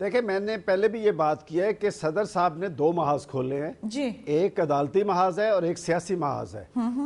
دیکھیں میں نے پہلے بھی یہ بات کی ہے کہ صدر صاحب نے 2 محاذ کھولے ہیں جی، ایک عدالتی محاذ ہے اور ایک سیاسی محاذ ہے،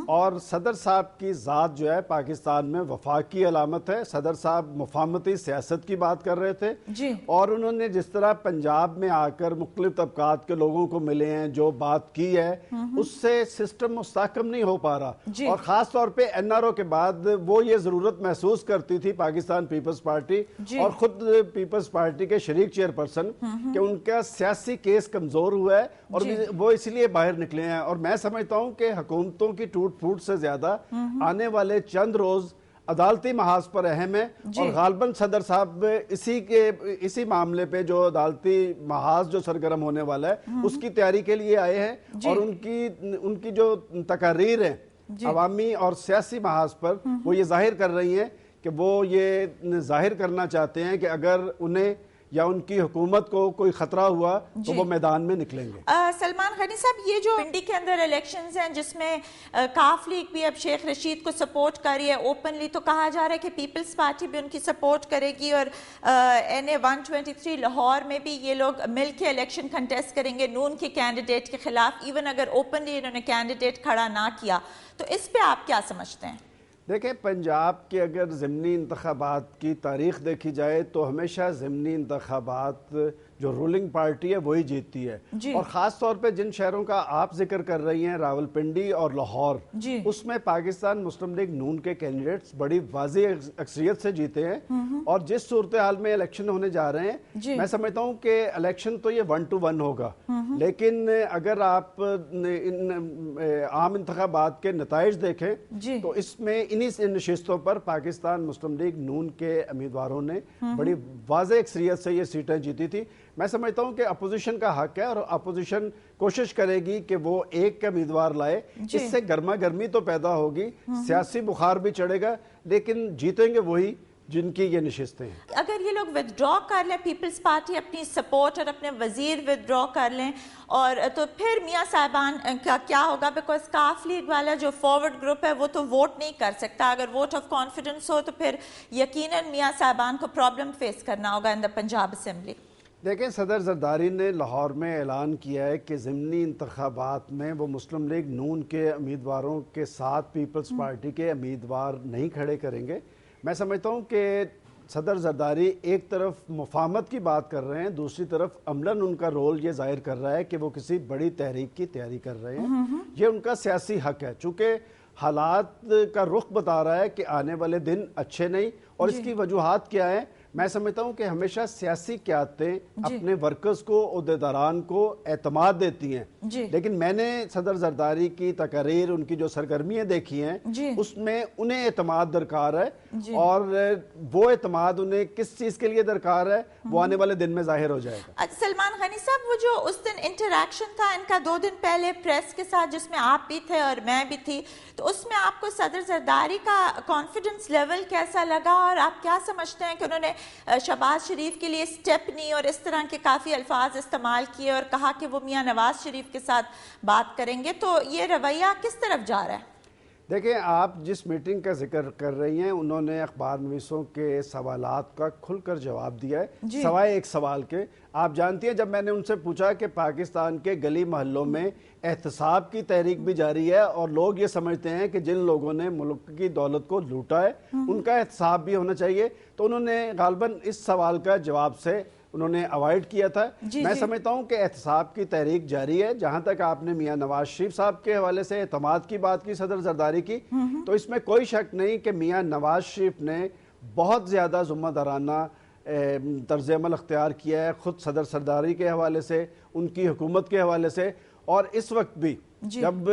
اور صدر صاحب کی ذات جو ہے پاکستان میں وفاق کی علامت ہے۔ صدر صاحب مفاہمتی سیاست کی بات کر رہے تھے جی، اور انہوں نے جس طرح پنجاب میں آ کر مختلف طبقات کے لوگوں کو ملے ہیں، جو بات کی ہے اس سے سسٹم مستحکم نہیں ہو پا رہا، اور خاص طور پہ NRO کے بعد وہ یہ ضرورت محسوس کرتی تھی پاکستان پیپلز پارٹی اور خود پیپلز پارٹی کے شریک چیئرپرسن کہ ان کا سیاسی کیس کمزور ہوا ہے اور وہ اس لیے باہر نکلے ہیں۔ اور میں سمجھتا ہوں کہ حکومتوں کی ٹوٹ پھوٹ سے زیادہ آنے والے چند روز عدالتی محاذ پر اہم ہے، اور غالباً صدر صاحب اسی معاملے پہ جو عدالتی محاذ جو سرگرم ہونے والا ہے اس کی تیاری کے لیے آئے ہیں، اور ان کی جو تقاریر ہیں عوامی اور سیاسی محاذ پر وہ یہ ظاہر کر رہی ہیں کہ وہ یہ ظاہر کرنا چاہتے ہیں کہ اگر انہیں یا ان کی حکومت کو کوئی خطرہ ہوا تو وہ میدان میں نکلیں گے۔ سلمان غنی صاحب، یہ جو پنڈی کے اندر الیکشنز ہیں جس میں کاف لیگ بھی اب شیخ رشید کو سپورٹ کر رہی ہے اوپنلی، تو کہا جا رہا ہے کہ پیپلز پارٹی بھی ان کی سپورٹ کرے گی، اور NA 123 لاہور میں بھی یہ لوگ مل کے الیکشن کنٹیسٹ کریں گے نون کے کینڈیڈیٹ کے خلاف، ایون اگر اوپنلی انہوں نے کینڈیڈیٹ کھڑا نہ کیا، تو اس پہ آپ کیا سمجھتے ہیں؟ دیکھیں پنجاب کے اگر ضمنی انتخابات کی تاریخ دیکھی جائے تو ہمیشہ ضمنی انتخابات جو رولنگ پارٹی ہے وہی جیتتی ہے، اور خاص طور پہ جن شہروں کا آپ ذکر کر رہی ہیں راولپنڈی اور لاہور، اس میں پاکستان مسلم لیگ نون کے کینڈیڈیٹس بڑی واضح اکثریت سے جیتے ہیں، اور جس صورتحال میں الیکشن ہونے جا رہے ہیں میں سمجھتا ہوں کہ الیکشن تو یہ 1 to 1 ہوگا، لیکن اگر آپ عام انتخابات کے نتائج دیکھیں تو اس میں انہی نشستوں پر پاکستان مسلم لیگ نون کے امیدواروں نے بڑی واضح اکثریت سے یہ سیٹیں جیتی تھی۔ میں سمجھتا ہوں کہ اپوزیشن کا حق ہے اور اپوزیشن کوشش کرے گی کہ وہ ایک امیدوار لائے، اس سے گرما گرمی تو پیدا ہوگی، سیاسی بخار بھی چڑھے گا، لیکن جیتیں گے وہی جن کی یہ نشستیں ہیں۔ اگر یہ لوگ ودرا کر لیں پیپلز پارٹی اپنی سپورٹ اور اپنے وزیر ودرا کر لیں، اور تو پھر میاں صاحبان کا کیا ہوگا؟ بیکاز کاف لیگ والا جو فارورڈ گروپ ہے وہ تو ووٹ نہیں کر سکتا، اگر ووٹ آف کانفیڈنس ہو تو پھر یقیناً میاں صاحبان کو پرابلم فیس کرنا ہوگا ان دا پنجاب اسمبلی۔ دیکھیں صدر زرداری نے لاہور میں اعلان کیا ہے کہ ضمنی انتخابات میں وہ مسلم لیگ نون کے امیدواروں کے ساتھ پیپلز پارٹی کے امیدوار نہیں کھڑے کریں گے۔ میں سمجھتا ہوں کہ صدر زرداری ایک طرف مفاہمت کی بات کر رہے ہیں، دوسری طرف عملاً ان کا رول یہ ظاہر کر رہا ہے کہ وہ کسی بڑی تحریک کی تیاری کر رہے ہیں، یہ ان کا سیاسی حق ہے، چونکہ حالات کا رخ بتا رہا ہے کہ آنے والے دن اچھے نہیں، اور اس کی وجوہات کیا ہیں؟ میں سمجھتا ہوں کہ ہمیشہ سیاسی قیادتیں اپنے ورکرز کو، عہدیداران کو اعتماد دیتی ہیں، لیکن میں نے صدر زرداری کی تقاریر، ان کی جو سرگرمیاں دیکھی ہیں اس میں انہیں اعتماد درکار ہے، اور وہ اعتماد انہیں کس چیز کے لیے درکار ہے وہ آنے والے دن میں ظاہر ہو جائے گا۔ سلمان غنی صاحب، وہ جو اس دن انٹریکشن تھا ان کا 2 دن پہلے پریس کے ساتھ جس میں آپ بھی تھے اور میں بھی تھی، تو اس میں آپ کو صدر زرداری کا کانفیڈنس لیول کیسا لگا، اور آپ کیا سمجھتے ہیں کہ انہوں نے شہباز شریف کے لیے سٹیپنی اور اس طرح کے کافی الفاظ استعمال کیے اور کہا کہ وہ میاں نواز شریف کے ساتھ بات کریں گے، تو یہ رویہ کس طرف جا رہا ہے؟ دیکھیں آپ جس میٹنگ کا ذکر کر رہی ہیں انہوں نے اخبار نویسوں کے سوالات کا کھل کر جواب دیا ہے، سوائے ایک سوال کے۔ آپ جانتی ہیں جب میں نے ان سے پوچھا کہ پاکستان کے گلی محلوں میں احتساب کی تحریک بھی جاری ہے اور لوگ یہ سمجھتے ہیں کہ جن لوگوں نے ملک کی دولت کو لوٹا ہے ان کا احتساب بھی ہونا چاہیے، تو انہوں نے غالباً اس سوال کا جواب سے انہوں نے اوائڈ کیا تھا۔ میں سمجھتا ہوں کہ احتساب کی تحریک جاری ہے۔ جہاں تک آپ نے میاں نواز شریف صاحب کے حوالے سے اعتماد کی بات کی صدر زرداری کی، تو اس میں کوئی شک نہیں کہ میاں نواز شریف نے بہت زیادہ ذمہ دارانہ طرز عمل اختیار کیا ہے، خود صدر زرداری کے حوالے سے، ان کی حکومت کے حوالے سے، اور اس وقت بھی جب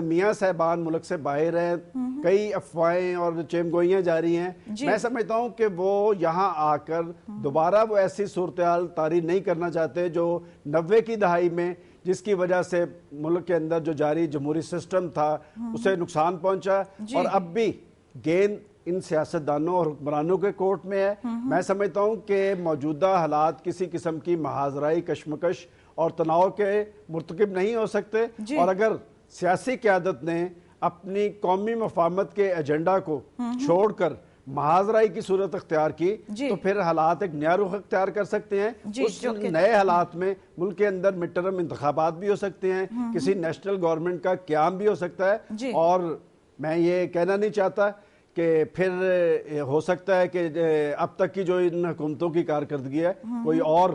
میاں صاحبان ملک سے باہر ہیں، کئی افواہیں اور چیمگوئیاں جاری ہیں، میں سمجھتا ہوں کہ وہ یہاں آ کر دوبارہ وہ ایسی صورتحال طاری نہیں کرنا چاہتے جو 90 کی دہائی میں جس کی وجہ سے ملک کے اندر جو جاری جمہوری سسٹم تھا اسے نقصان پہنچا، اور اب بھی گیند ان سیاستدانوں اور حکمرانوں کے کورٹ میں ہے۔ میں سمجھتا ہوں کہ موجودہ حالات کسی قسم کی محاذرائی، کشمکش اور تناؤ کے مرتکب نہیں ہو سکتے، اور اگر سیاسی قیادت نے اپنی قومی مفاہمت کے ایجنڈا کو چھوڑ کر محاذرائی کی صورت اختیار کی تو پھر حالات ایک نیا رخ اختیار کر سکتے ہیں. اس نئے حالات میں ملک کے اندر مڈ ٹرم انتخابات بھی ہو سکتے ہیں, کسی نیشنل گورنمنٹ کا قیام بھی ہو سکتا ہے, اور میں یہ کہنا نہیں چاہتا کہ پھر ہو سکتا ہے کہ اب تک کی جو ان حکومتوں کی کارکردگی ہے کوئی اور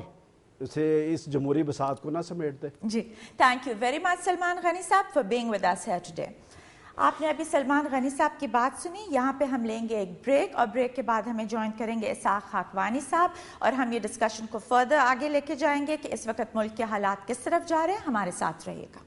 اسے اس جمہوری بساط کو نہ سمیٹ دے. جی, thank you very much Salman Ghani sahab for being with us here today. آپ نے ابھی سلمان غنی صاحب کی بات سنی. یہاں پہ ہم لیں گے ایک بریک, اور بریک کے بعد ہمیں جوائن کریں گے اسحاق خاکوانی صاحب, اور ہم یہ ڈسکشن کو فردر آگے لے کے جائیں گے کہ اس وقت ملک کے حالات کس طرف جا رہے ہیں. ہمارے ساتھ رہیے گا.